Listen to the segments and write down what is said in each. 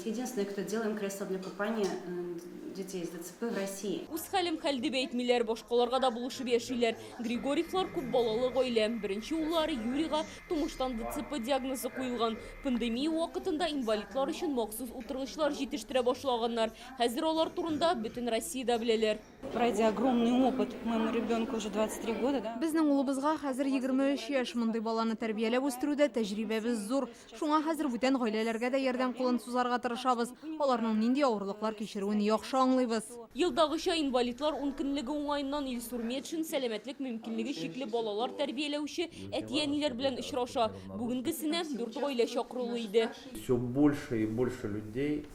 Единственное, кто делаем кресло для купания детей с ДЦП в России. Үз хәлем хәлде бәйтмиләр, башкаларга да булышып яшиләр. Григорьевлар күп балалы гаилә. Беренче уллары Юрийга тумыштан ДЦП диагнозы куелган. Пандемия вакытында инвалидлар өчен махсус утыргычлар җитештерә башлаганнар. Хәзер алар турында бөтен Россиядә беләләр. Пройдя огромный опыт, моему ребенку уже 23 года, да? Безнең улыбызга хәзер 23 яшь, мондай баланы тәрбияләп үстерүдә тәҗрибәбез зур. Шуңа хәзер бүтән гаиләләргә дә ярдәм кулын сузарга тырышабыз. Аларның нинди авырлыклар кичерүен яхшы аңлыйбыз. Елдагыча инвалидлар 10 көнлеге уңайыннан Илсур Медшин сәламәтлек мөмкинлеге шикле балалар тәрбияләүче әтиәниләр белән очраша. Бүгенгесенә 4 гаилә чакырылу иде. Все больше и больше людей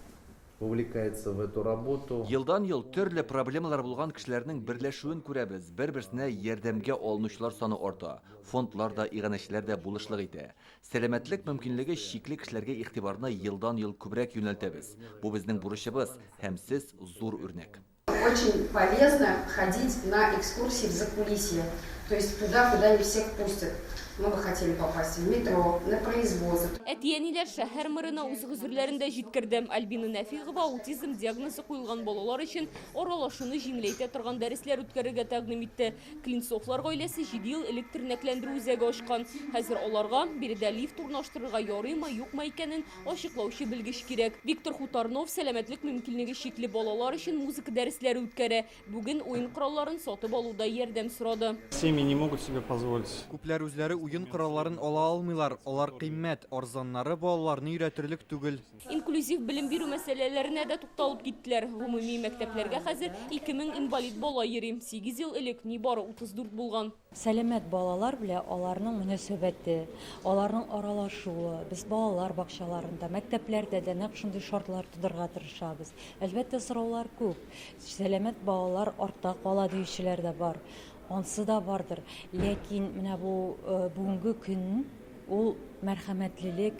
вовлекается в эту работу. Елдан-ел төрле проблемалар булган кешеләрнең берләшүен күрәбез. Бер-берсенә ярдәмгә алынучылар саны арта. Фондлар да, иганәчеләр дә булышлык итә. Сәламәтлек мөмкинлеге шикле кешеләргә игътибарны елдан-ел күбрәк юнәлтәбез. Бу безнең бурычыбыз һәм сез зур үрнәк. Очень полезно ходить на экскурсии в закулисье, то есть туда, куда не всех пустят. Мы бы хотели попасть в метро, на производство. Әтиәниләр шәһәр мэрына үз гозерләрендә җиткердем. Альбина Нәфигова аутизм диагнозы куелган балалар өчен аралашуны җиңеләйтә торган дәресләр үткәрергә тәкъдим итте. Клинцовлар гаиләсе 7 ел элек тернәкләндерү үзәге ачкан. Хәзер аларга биредә лифт урнаштырырга ярыймы, юкмы икәнен ачыклаучы белгеч кирәк. Виктор Хутарнов сәламәтлек мөмкинлеге шикле балалар өчен музыка дәресләре үткәрә. Бүген уен коралларын сатып алуда ярдәм сорады. Семьи не могут себе позволить. Күпләр үзләре уен коралларын ала алмыйлар. Алар кыйммәт, арзаннары балаларны өйрәтерлек түгел. Инклюзив белем бирү мәсьәләләренә дә тукталып киттеләр. Гомуми мәктәпләргә хәзер 2000 инвалид бала йөри. 8 ел элек нибары 34 булган. Сәламәт балалар белән аларның мөнәсәбәте, аларның аралашуы, без балалар бакчаларында, мәктәпләрдә дә нәкъ шундый шартлар тудырга тырышабыз. Әлбәттә сораулар күп. Сәламәт балалар артта кала диючеләр дә бар. Ансы да бардыр. Ләкин менә бу бүгенге көн ул мәрхәмәтлелек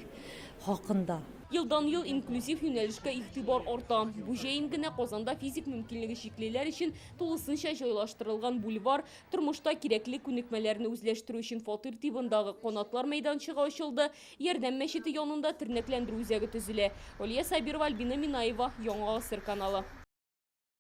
хакында. Елдан-ел инклюзив юнәлешкә игътибар арта. Бу җәен генә Казанда физик мөмкинлеге шиклеләр өчен тулысынча җайлаштырылган бульвар, тормышта кирәкле күнекмәләрне үзләштерү өчен фатир тибындагы канатлар мәйданчыгы ачылды. Ярдәм мәчете янында тернәкләндерү үзәге төзелә. Олия Сабирова, Альбина Минаева, Яңа Гасыр каналы.